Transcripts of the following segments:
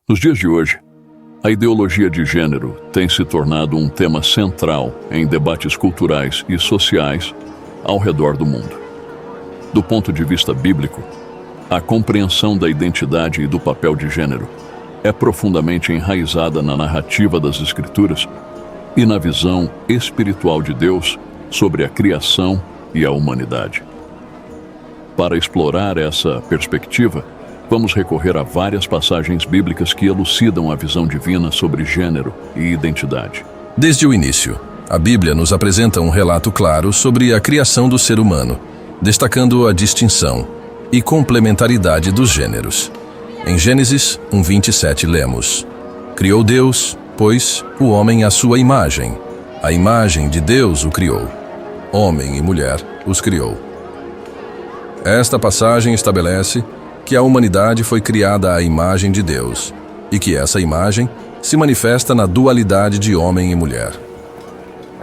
Nos dias de hoje, a ideologia de gênero tem se tornado um tema central em debates culturais e sociais ao redor do mundo. Do ponto de vista bíblico, a compreensão da identidade e do papel de gênero é profundamente enraizada na narrativa das Escrituras e na visão espiritual de Deus sobre a criação e a humanidade. Para explorar essa perspectiva, vamos recorrer a várias passagens bíblicas que elucidam a visão divina sobre gênero e identidade. Desde o início, a Bíblia nos apresenta um relato claro sobre a criação do ser humano, destacando a distinção e complementaridade dos gêneros. Em Gênesis 1:27 lemos: Criou Deus, pois, o homem à sua imagem. A imagem de Deus o criou. Homem e mulher os criou. Esta passagem estabelece que a humanidade foi criada à imagem de Deus e que essa imagem se manifesta na dualidade de homem e mulher.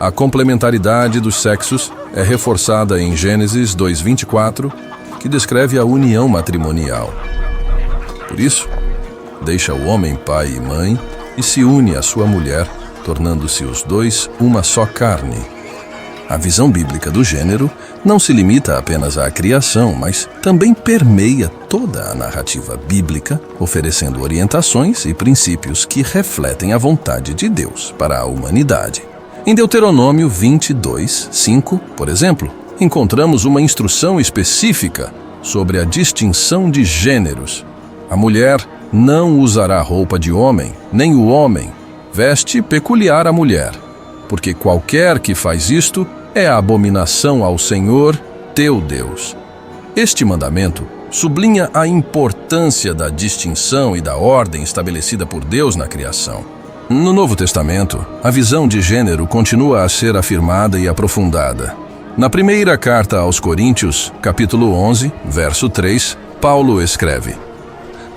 A complementaridade dos sexos é reforçada em Gênesis 2:24, que descreve a união matrimonial. Por isso, deixa o homem pai e mãe e se une à sua mulher, tornando-se os dois uma só carne. A visão bíblica do gênero não se limita apenas à criação, mas também permeia toda a narrativa bíblica, oferecendo orientações e princípios que refletem a vontade de Deus para a humanidade. Em Deuteronômio 22:5, por exemplo, encontramos uma instrução específica sobre a distinção de gêneros. A mulher não usará roupa de homem, nem o homem veste peculiar à mulher, porque qualquer que faz isto é a abominação ao Senhor, teu Deus. Este mandamento sublinha a importância da distinção e da ordem estabelecida por Deus na criação. No Novo Testamento, a visão de gênero continua a ser afirmada e aprofundada. Na primeira carta aos Coríntios, capítulo 11, verso 3, Paulo escreve: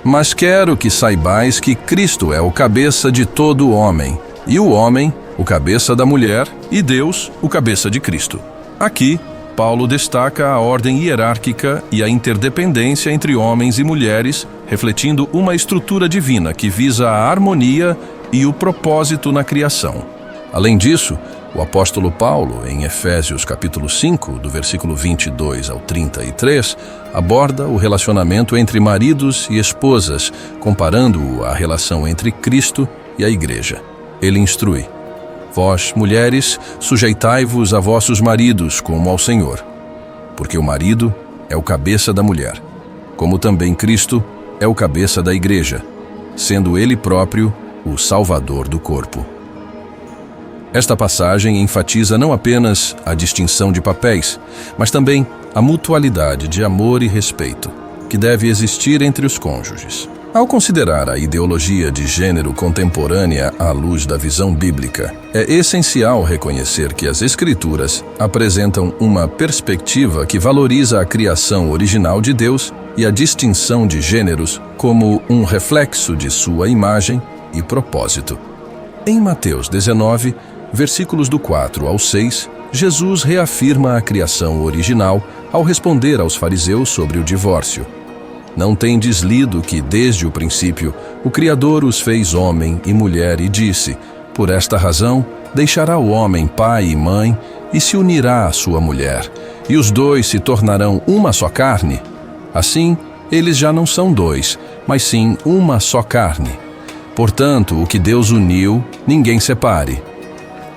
Mas quero que saibais que Cristo é o cabeça de todo homem, e o homem o cabeça da mulher, e Deus, o cabeça de Cristo. Aqui, Paulo destaca a ordem hierárquica e a interdependência entre homens e mulheres, refletindo uma estrutura divina que visa a harmonia e o propósito na criação. Além disso, o apóstolo Paulo, em Efésios capítulo 5, do versículo 22 ao 33, aborda o relacionamento entre maridos e esposas, comparando-o à relação entre Cristo e a Igreja. Ele instrui: Vós, mulheres, sujeitai-vos a vossos maridos como ao Senhor, porque o marido é o cabeça da mulher, como também Cristo é o cabeça da Igreja, sendo ele próprio o Salvador do corpo. Esta passagem enfatiza não apenas a distinção de papéis, mas também a mutualidade de amor e respeito que deve existir entre os cônjuges. Ao considerar a ideologia de gênero contemporânea à luz da visão bíblica, é essencial reconhecer que as Escrituras apresentam uma perspectiva que valoriza a criação original de Deus e a distinção de gêneros como um reflexo de sua imagem e propósito. Em Mateus 19, versículos do 4 ao 6, Jesus reafirma a criação original ao responder aos fariseus sobre o divórcio. Não tendes lido que, desde o princípio, o Criador os fez homem e mulher e disse: Por esta razão, deixará o homem pai e mãe e se unirá à sua mulher, e os dois se tornarão uma só carne? Assim, eles já não são dois, mas sim uma só carne. Portanto, o que Deus uniu, ninguém separe.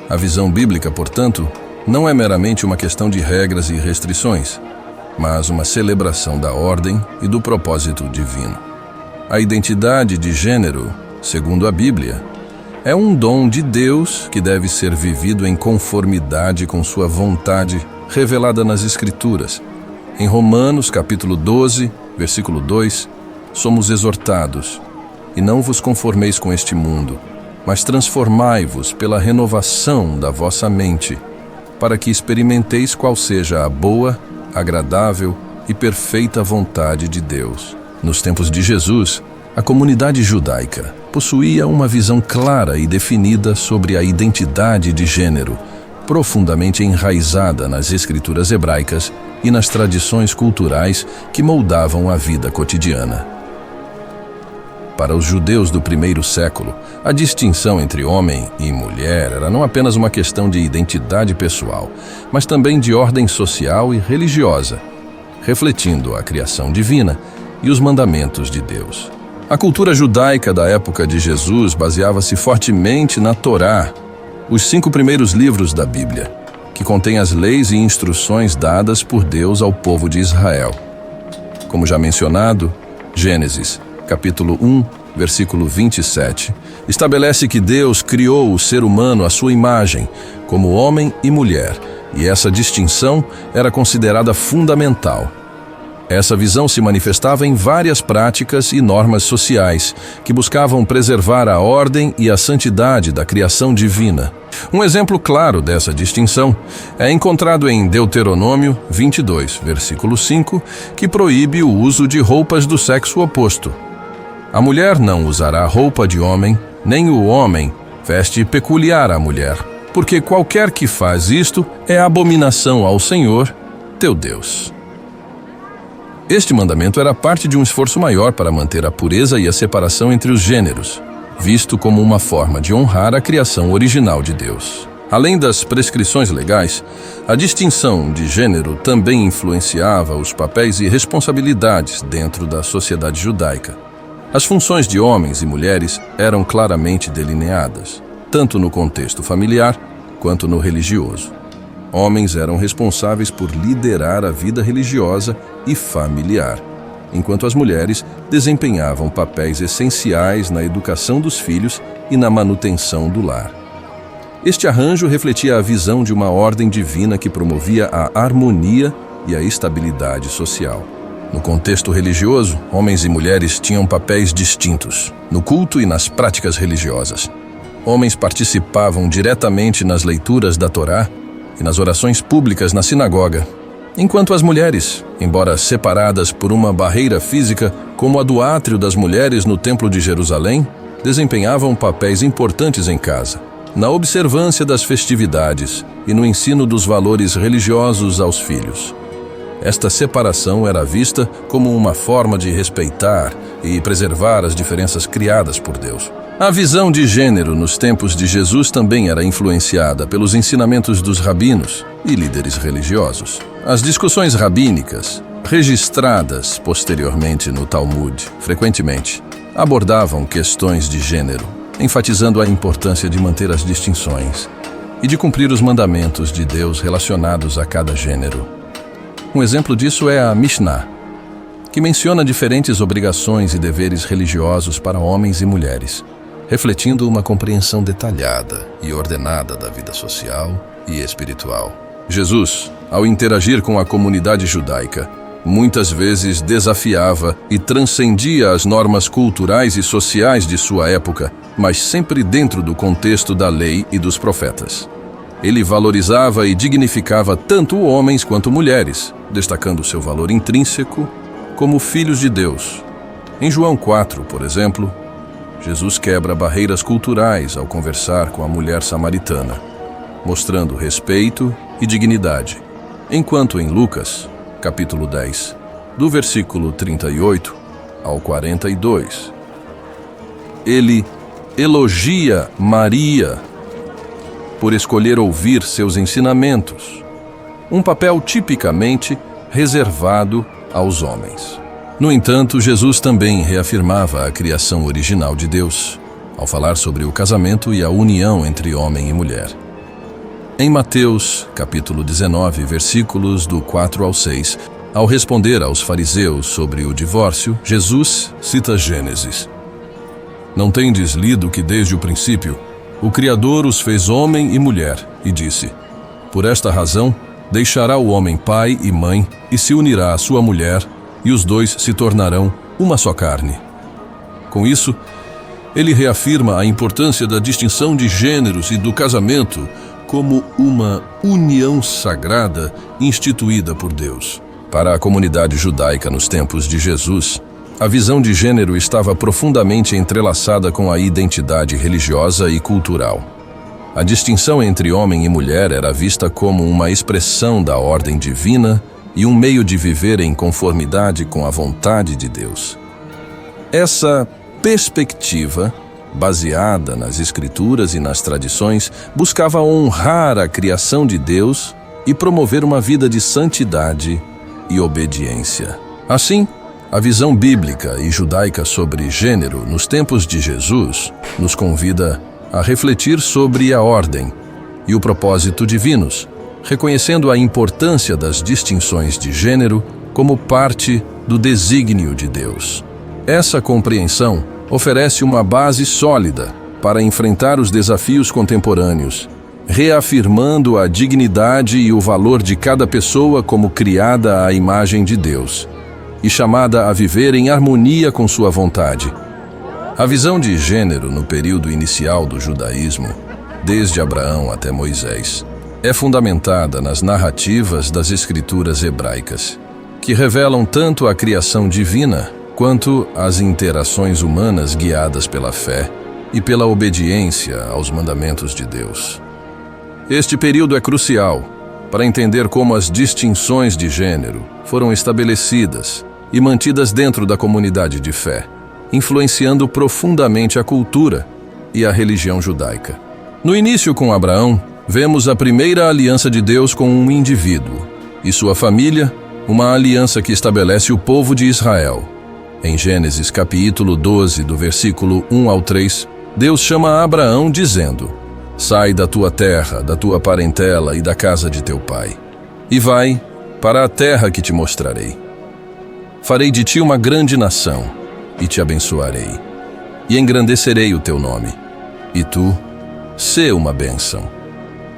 A visão bíblica, portanto, não é meramente uma questão de regras e restrições, mas uma celebração da ordem e do propósito divino. A identidade de gênero, segundo a Bíblia, é um dom de Deus que deve ser vivido em conformidade com sua vontade revelada nas Escrituras. Em Romanos, capítulo 12, versículo 2, somos exortados: E não vos conformeis com este mundo, mas transformai-vos pela renovação da vossa mente, para que experimenteis qual seja a boa, agradável e perfeita vontade de Deus. Nos tempos de Jesus, a comunidade judaica possuía uma visão clara e definida sobre a identidade de gênero, profundamente enraizada nas escrituras hebraicas e nas tradições culturais que moldavam a vida cotidiana. Para os judeus do primeiro século, a distinção entre homem e mulher era não apenas uma questão de identidade pessoal, mas também de ordem social e religiosa, refletindo a criação divina e os mandamentos de Deus. A cultura judaica da época de Jesus baseava-se fortemente na Torá, os 5 primeiros livros da Bíblia, que contêm as leis e instruções dadas por Deus ao povo de Israel. Como já mencionado, Gênesis, capítulo 1, versículo 27, estabelece que Deus criou o ser humano à sua imagem, como homem e mulher, e essa distinção era considerada fundamental. Essa visão se manifestava em várias práticas e normas sociais que buscavam preservar a ordem e a santidade da criação divina. Um exemplo claro dessa distinção é encontrado em Deuteronômio 22, versículo 5, que proíbe o uso de roupas do sexo oposto. A mulher não usará roupa de homem, nem o homem veste peculiar à mulher, porque qualquer que faz isto é abominação ao Senhor, teu Deus. Este mandamento era parte de um esforço maior para manter a pureza e a separação entre os gêneros, visto como uma forma de honrar a criação original de Deus. Além das prescrições legais, a distinção de gênero também influenciava os papéis e responsabilidades dentro da sociedade judaica. As funções de homens e mulheres eram claramente delineadas, tanto no contexto familiar quanto no religioso. Homens eram responsáveis por liderar a vida religiosa e familiar, enquanto as mulheres desempenhavam papéis essenciais na educação dos filhos e na manutenção do lar. Este arranjo refletia a visão de uma ordem divina que promovia a harmonia e a estabilidade social. No contexto religioso, homens e mulheres tinham papéis distintos, no culto e nas práticas religiosas. Homens participavam diretamente nas leituras da Torá e nas orações públicas na sinagoga, enquanto as mulheres, embora separadas por uma barreira física, como a do átrio das mulheres no Templo de Jerusalém, desempenhavam papéis importantes em casa, na observância das festividades e no ensino dos valores religiosos aos filhos. Esta separação era vista como uma forma de respeitar e preservar as diferenças criadas por Deus. A visão de gênero nos tempos de Jesus também era influenciada pelos ensinamentos dos rabinos e líderes religiosos. As discussões rabínicas, registradas posteriormente no Talmud, frequentemente abordavam questões de gênero, enfatizando a importância de manter as distinções e de cumprir os mandamentos de Deus relacionados a cada gênero. Um exemplo disso é a Mishnah, que menciona diferentes obrigações e deveres religiosos para homens e mulheres, refletindo uma compreensão detalhada e ordenada da vida social e espiritual. Jesus, ao interagir com a comunidade judaica, muitas vezes desafiava e transcendia as normas culturais e sociais de sua época, mas sempre dentro do contexto da lei e dos profetas. Ele valorizava e dignificava tanto homens quanto mulheres, destacando seu valor intrínseco como filhos de Deus. Em João 4, por exemplo, Jesus quebra barreiras culturais ao conversar com a mulher samaritana, mostrando respeito e dignidade, enquanto em Lucas, capítulo 10, do versículo 38 ao 42, ele elogia Maria por escolher ouvir seus ensinamentos, um papel tipicamente reservado aos homens. No entanto, Jesus também reafirmava a criação original de Deus, ao falar sobre o casamento e a união entre homem e mulher. Em Mateus, capítulo 19, versículos do 4 ao 6, ao responder aos fariseus sobre o divórcio, Jesus cita Gênesis. Não tendes lido que desde o princípio o Criador os fez homem e mulher, e disse: por esta razão deixará o homem pai e mãe e se unirá à sua mulher, e os dois se tornarão uma só carne. Com isso, ele reafirma a importância da distinção de gêneros e do casamento como uma união sagrada instituída por Deus. Para a comunidade judaica nos tempos de Jesus, a visão de gênero estava profundamente entrelaçada com a identidade religiosa e cultural. A distinção entre homem e mulher era vista como uma expressão da ordem divina e um meio de viver em conformidade com a vontade de Deus. Essa perspectiva, baseada nas Escrituras e nas tradições, buscava honrar a criação de Deus e promover uma vida de santidade e obediência. Assim, a visão bíblica e judaica sobre gênero nos tempos de Jesus nos convida a refletir sobre a ordem e o propósito divinos, reconhecendo a importância das distinções de gênero como parte do desígnio de Deus. Essa compreensão oferece uma base sólida para enfrentar os desafios contemporâneos, reafirmando a dignidade e o valor de cada pessoa como criada à imagem de Deus e chamada a viver em harmonia com sua vontade. A visão de gênero no período inicial do judaísmo, desde Abraão até Moisés, é fundamentada nas narrativas das escrituras hebraicas, que revelam tanto a criação divina quanto as interações humanas guiadas pela fé e pela obediência aos mandamentos de Deus. Este período é crucial para entender como as distinções de gênero foram estabelecidas e mantidas dentro da comunidade de fé, influenciando profundamente a cultura e a religião judaica. No início, com Abraão, vemos a primeira aliança de Deus com um indivíduo e sua família, uma aliança que estabelece o povo de Israel. Em Gênesis capítulo 12, do versículo 1 ao 3, Deus chama Abraão dizendo: «Sai da tua terra, da tua parentela e da casa de teu pai, e vai para a terra que te mostrarei. Farei de ti uma grande nação, e te abençoarei, e engrandecerei o teu nome, e tu sê uma bênção».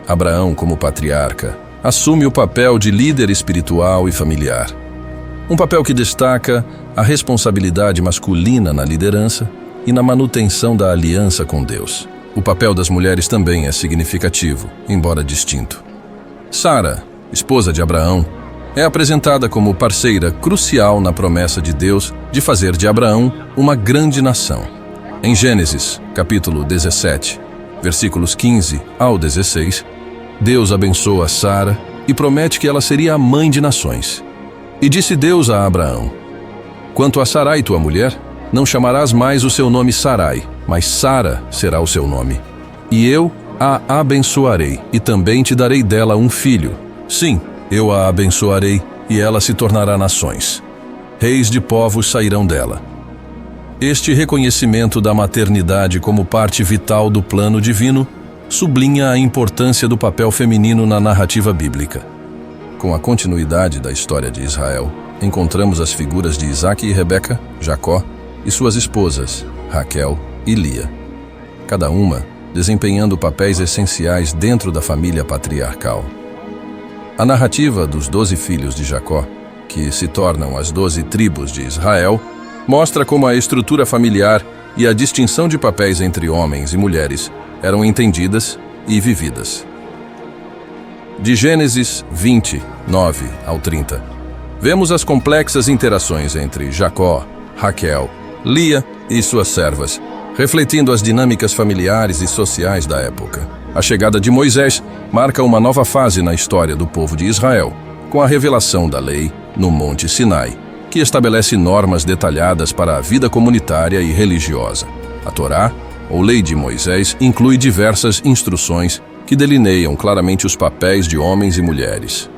Abraão, como patriarca, assume o papel de líder espiritual e familiar. Um papel que destaca a responsabilidade masculina na liderança e na manutenção da aliança com Deus. O papel das mulheres também é significativo, embora distinto. Sara, esposa de Abraão, é apresentada como parceira crucial na promessa de Deus de fazer de Abraão uma grande nação. Em Gênesis, capítulo 17, versículos 15 ao 16, Deus abençoa Sara e promete que ela seria a mãe de nações. E disse Deus a Abraão: «Quanto a Sarai, tua mulher, não chamarás mais o seu nome Sarai, mas Sara será o seu nome. E eu a abençoarei, e também te darei dela um filho. Sim, eu a abençoarei, e ela se tornará nações. Reis de povos sairão dela». Este reconhecimento da maternidade como parte vital do plano divino sublinha a importância do papel feminino na narrativa bíblica. Com a continuidade da história de Israel, encontramos as figuras de Isaque e Rebeca, Jacó e suas esposas, Raquel e Lia, cada uma desempenhando papéis essenciais dentro da família patriarcal. A narrativa dos 12 filhos de Jacó, que se tornam as 12 tribos de Israel, mostra como a estrutura familiar e a distinção de papéis entre homens e mulheres eram entendidas e vividas. De Gênesis 20, 9 ao 30, vemos as complexas interações entre Jacó, Raquel, Lia e suas servas, refletindo as dinâmicas familiares e sociais da época. A chegada de Moisés marca uma nova fase na história do povo de Israel, com a revelação da lei no Monte Sinai, que estabelece normas detalhadas para a vida comunitária e religiosa. A Torá, ou Lei de Moisés, inclui diversas instruções que delineiam claramente os papéis de homens e mulheres.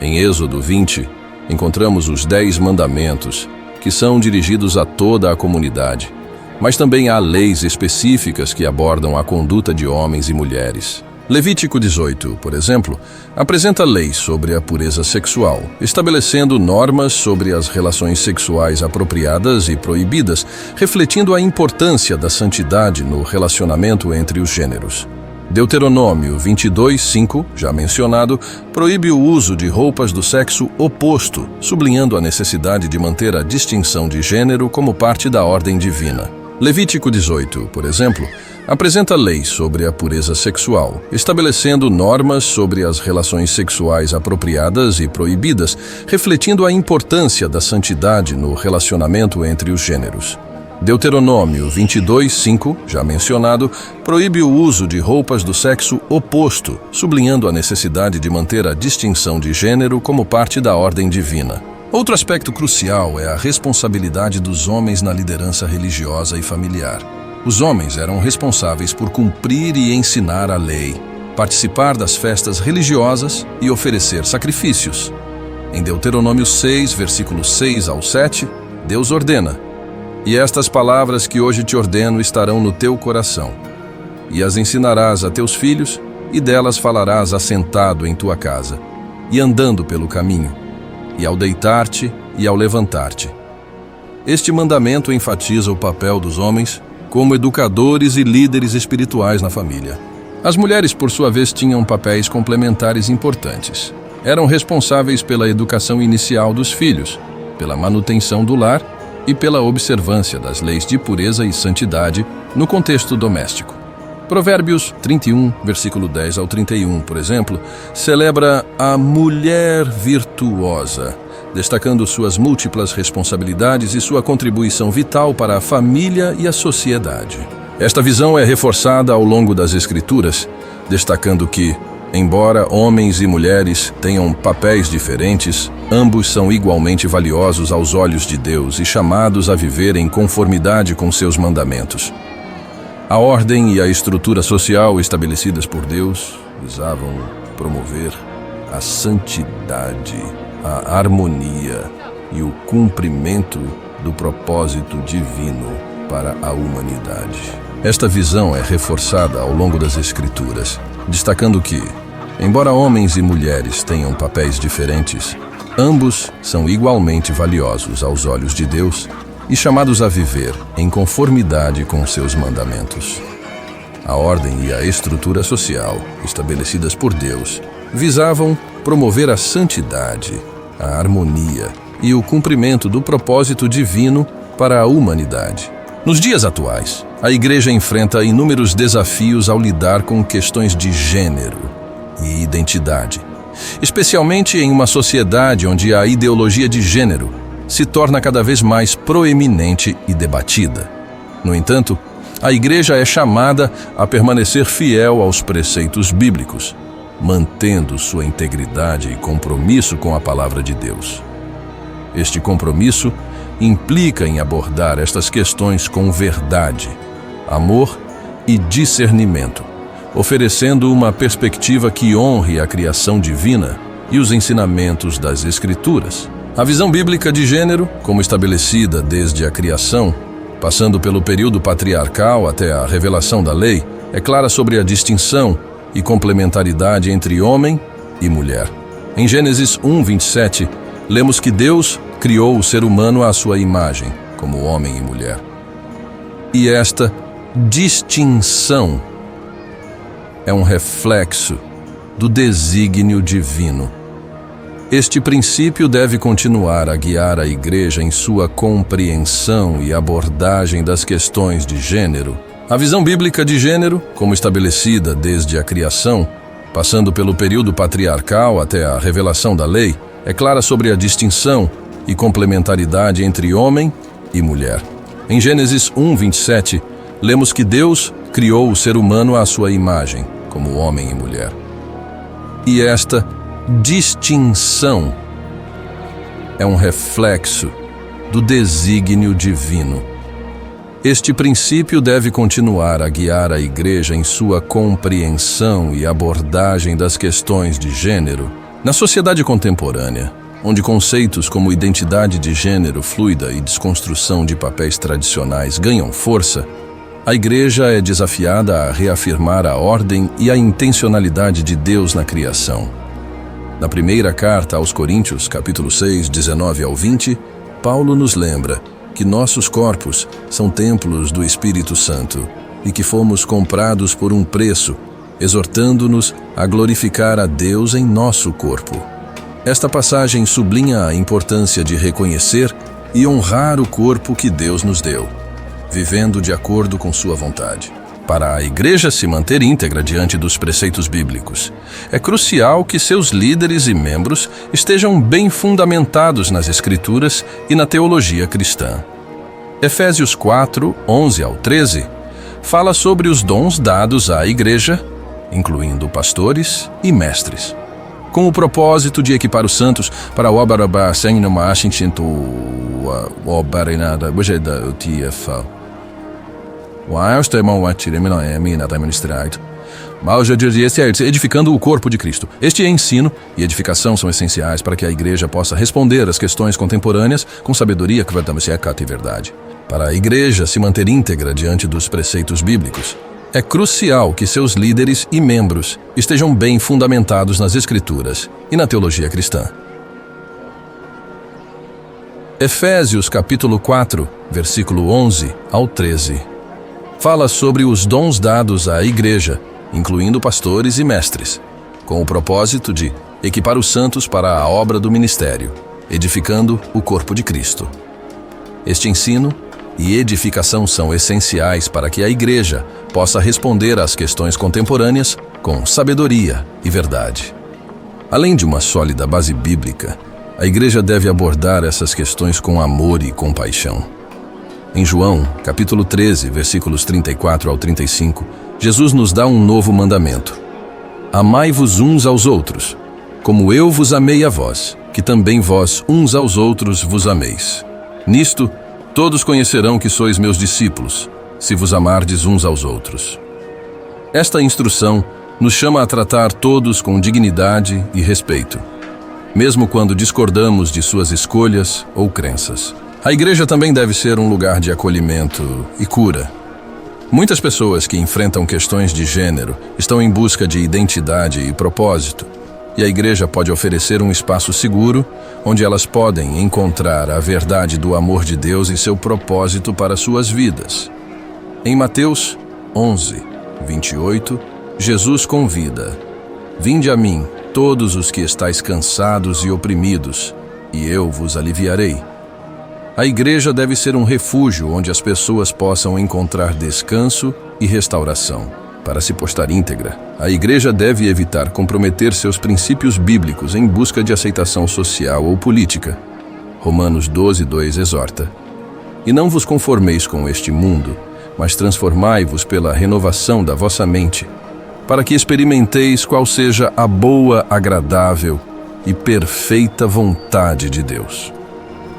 Em Êxodo 20, encontramos os 10 mandamentos, que são dirigidos a toda a comunidade, mas também há leis específicas que abordam a conduta de homens e mulheres. Levítico 18, por exemplo, apresenta leis sobre a pureza sexual, estabelecendo normas sobre as relações sexuais apropriadas e proibidas, refletindo a importância da santidade no relacionamento entre os gêneros. Deuteronômio 22:5, já mencionado, proíbe o uso de roupas do sexo oposto, sublinhando a necessidade de manter a distinção de gênero como parte da ordem divina. Levítico 18, por exemplo, apresenta leis sobre a pureza sexual, estabelecendo normas sobre as relações sexuais apropriadas e proibidas, refletindo a importância da santidade no relacionamento entre os gêneros. Deuteronômio 22:5, já mencionado, proíbe o uso de roupas do sexo oposto, sublinhando a necessidade de manter a distinção de gênero como parte da ordem divina. Outro aspecto crucial é a responsabilidade dos homens na liderança religiosa e familiar. Os homens eram responsáveis por cumprir e ensinar a lei, participar das festas religiosas e oferecer sacrifícios. Em Deuteronômio 6, versículos 6 ao 7, Deus ordena: "E estas palavras que hoje te ordeno estarão no teu coração, e as ensinarás a teus filhos, e delas falarás assentado em tua casa, e andando pelo caminho, e ao deitar-te e ao levantar-te." Este mandamento enfatiza o papel dos homens como educadores e líderes espirituais na família. As mulheres, por sua vez, tinham papéis complementares importantes. Eram responsáveis pela educação inicial dos filhos, pela manutenção do lar e pela observância das leis de pureza e santidade no contexto doméstico. Provérbios 31, versículo 10 ao 31, por exemplo, celebra a mulher virtuosa, destacando suas múltiplas responsabilidades e sua contribuição vital para a família e a sociedade. Esta visão é reforçada ao longo das Escrituras, destacando que, embora homens e mulheres tenham papéis diferentes, ambos são igualmente valiosos aos olhos de Deus e chamados a viver em conformidade com seus mandamentos. A ordem e a estrutura social estabelecidas por Deus visavam promover a santidade, a harmonia e o cumprimento do propósito divino para a humanidade. Esta visão é reforçada ao longo das Escrituras, destacando que, embora homens e mulheres tenham papéis diferentes, ambos são igualmente valiosos aos olhos de Deus e chamados a viver em conformidade com seus mandamentos. A ordem e a estrutura social estabelecidas por Deus visavam promover a santidade, a harmonia e o cumprimento do propósito divino para a humanidade. Nos dias atuais, a Igreja enfrenta inúmeros desafios ao lidar com questões de gênero e identidade, especialmente em uma sociedade onde a ideologia de gênero se torna cada vez mais proeminente e debatida. No entanto, a Igreja é chamada a permanecer fiel aos preceitos bíblicos, mantendo sua integridade e compromisso com a palavra de Deus. Este compromisso implica em abordar estas questões com verdade, amor e discernimento, oferecendo uma perspectiva que honre a criação divina e os ensinamentos das Escrituras. A visão bíblica de gênero, como estabelecida desde a criação, passando pelo período patriarcal até a revelação da lei, é clara sobre a distinção e complementaridade entre homem e mulher. Em Gênesis 1, 27, lemos que Deus criou o ser humano à sua imagem, como homem e mulher. E esta distinção é um reflexo do desígnio divino. Este princípio deve continuar a guiar a Igreja em sua compreensão e abordagem das questões de gênero. A visão bíblica de gênero, como estabelecida desde a criação, passando pelo período patriarcal até a revelação da lei, é clara sobre a distinção e complementaridade entre homem e mulher. Em Gênesis 1, 27, lemos que Deus criou o ser humano à sua imagem, como homem e mulher. E esta distinção é um reflexo do desígnio divino. Este princípio deve continuar a guiar a Igreja em sua compreensão e abordagem das questões de gênero. Na sociedade contemporânea, onde conceitos como identidade de gênero fluida e desconstrução de papéis tradicionais ganham força, a Igreja é desafiada a reafirmar a ordem e a intencionalidade de Deus na criação. Na primeira carta aos Coríntios, capítulo 6, 19 ao 20, Paulo nos lembra que nossos corpos são templos do Espírito Santo e que fomos comprados por um preço, exortando-nos a glorificar a Deus em nosso corpo. Esta passagem sublinha a importância de reconhecer e honrar o corpo que Deus nos deu, vivendo de acordo com sua vontade. Para a Igreja se manter íntegra diante dos preceitos bíblicos, é crucial que seus líderes e membros estejam bem fundamentados nas Escrituras e na teologia cristã. Efésios 4, 11 ao 13, fala sobre os dons dados à Igreja, incluindo pastores e mestres. com o propósito de equipar os santos para a obra da edificando o corpo de Cristo. Este ensino e edificação são essenciais para que a igreja possa responder às questões contemporâneas com sabedoria e verdade. Para a igreja se manter íntegra diante dos preceitos bíblicos, é crucial que seus líderes e membros estejam bem fundamentados nas Escrituras e na teologia cristã. Efésios capítulo 4, versículo 11 ao 13, fala sobre os dons dados à igreja, incluindo pastores e mestres, com o propósito de equipar os santos para a obra do ministério, edificando o corpo de Cristo. Este ensino e edificação são essenciais para que a igreja possa responder às questões contemporâneas com sabedoria e verdade. Além de uma sólida base bíblica, a igreja deve abordar essas questões com amor e compaixão. Em João, capítulo 13, versículos 34 ao 35, Jesus nos dá um novo mandamento. Amai-vos uns aos outros, como eu vos amei a vós, que também vós uns aos outros vos ameis. Nisto, todos conhecerão que sois meus discípulos, se vos amardes uns aos outros. Esta instrução nos chama a tratar todos com dignidade e respeito, mesmo quando discordamos de suas escolhas ou crenças. A igreja também deve ser um lugar de acolhimento e cura. Muitas pessoas que enfrentam questões de gênero estão em busca de identidade e propósito, e a igreja pode oferecer um espaço seguro onde elas podem encontrar a verdade do amor de Deus e seu propósito para suas vidas. Em Mateus 11, 28, Jesus convida: Vinde a mim, todos os que estáis cansados e oprimidos, e eu vos aliviarei. A igreja deve ser um refúgio onde as pessoas possam encontrar descanso e restauração. Para se postar íntegra, a igreja deve evitar comprometer seus princípios bíblicos em busca de aceitação social ou política. Romanos 12, 2 exorta: E não vos conformeis com este mundo, mas transformai-vos pela renovação da vossa mente, para que experimenteis qual seja a boa, agradável e perfeita vontade de Deus.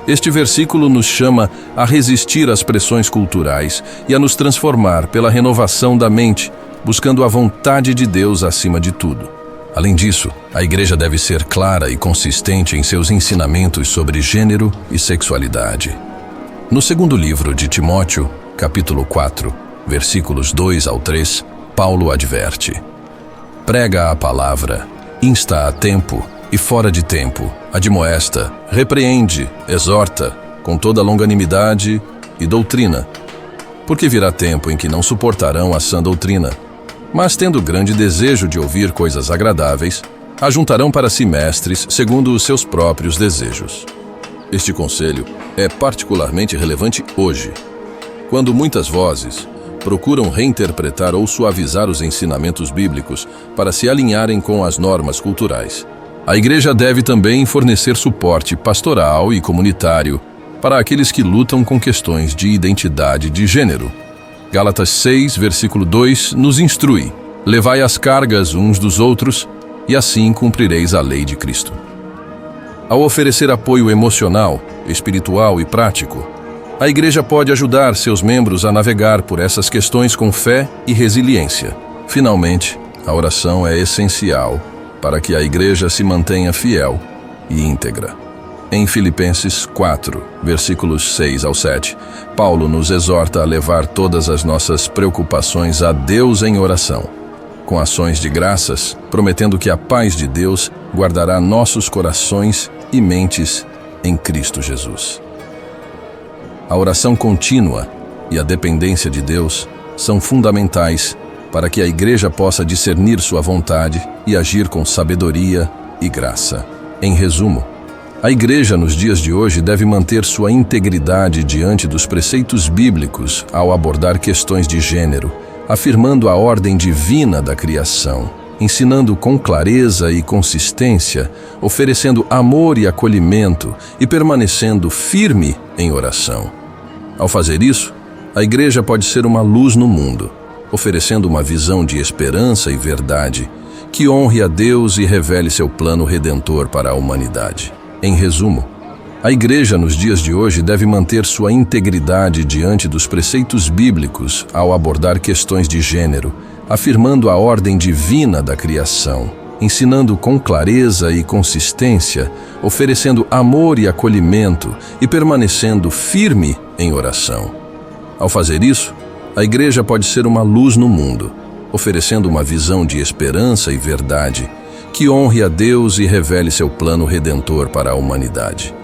Este versículo nos chama a resistir às pressões culturais e a nos transformar pela renovação da mente, buscando a vontade de Deus acima de tudo. Além disso, a igreja deve ser clara e consistente em seus ensinamentos sobre gênero e sexualidade. No segundo livro de Timóteo, capítulo 4, versículos 2 ao 3, Paulo adverte: Prega a palavra, insta a tempo e fora de tempo, admoesta, repreende, exorta, com toda longanimidade e doutrina. Porque virá tempo em que não suportarão a sã doutrina, mas tendo grande desejo de ouvir coisas agradáveis, ajuntarão para si mestres segundo os seus próprios desejos. Este conselho é particularmente relevante hoje, quando muitas vozes procuram reinterpretar ou suavizar os ensinamentos bíblicos para se alinharem com as normas culturais. A igreja deve também fornecer suporte pastoral e comunitário para aqueles que lutam com questões de identidade de gênero. Gálatas 6, versículo 2, nos instrui: Levai as cargas uns dos outros, e assim cumprireis a lei de Cristo. Ao oferecer apoio emocional, espiritual e prático, a igreja pode ajudar seus membros a navegar por essas questões com fé e resiliência. Finalmente, a oração é essencial para que a igreja se mantenha fiel e íntegra. Em Filipenses 4, versículos 6 ao 7, Paulo nos exorta a levar todas as nossas preocupações a Deus em oração, com ações de graças, prometendo que a paz de Deus guardará nossos corações e mentes em Cristo Jesus. A oração contínua e a dependência de Deus são fundamentais para que a igreja possa discernir sua vontade e agir com sabedoria e graça. Em resumo, a igreja nos dias de hoje deve manter sua integridade diante dos preceitos bíblicos ao abordar questões de gênero, afirmando a ordem divina da criação, ensinando com clareza e consistência, oferecendo amor e acolhimento e permanecendo firme em oração. Ao fazer isso, a igreja pode ser uma luz no mundo, oferecendo uma visão de esperança e verdade que honre a Deus e revele seu plano redentor para a humanidade. Em resumo, a Igreja nos dias de hoje deve manter sua integridade diante dos preceitos bíblicos ao abordar questões de gênero, afirmando a ordem divina da criação, ensinando com clareza e consistência, oferecendo amor e acolhimento e permanecendo firme em oração. Ao fazer isso, a Igreja pode ser uma luz no mundo, oferecendo uma visão de esperança e verdade que honre a Deus e revele seu plano redentor para a humanidade.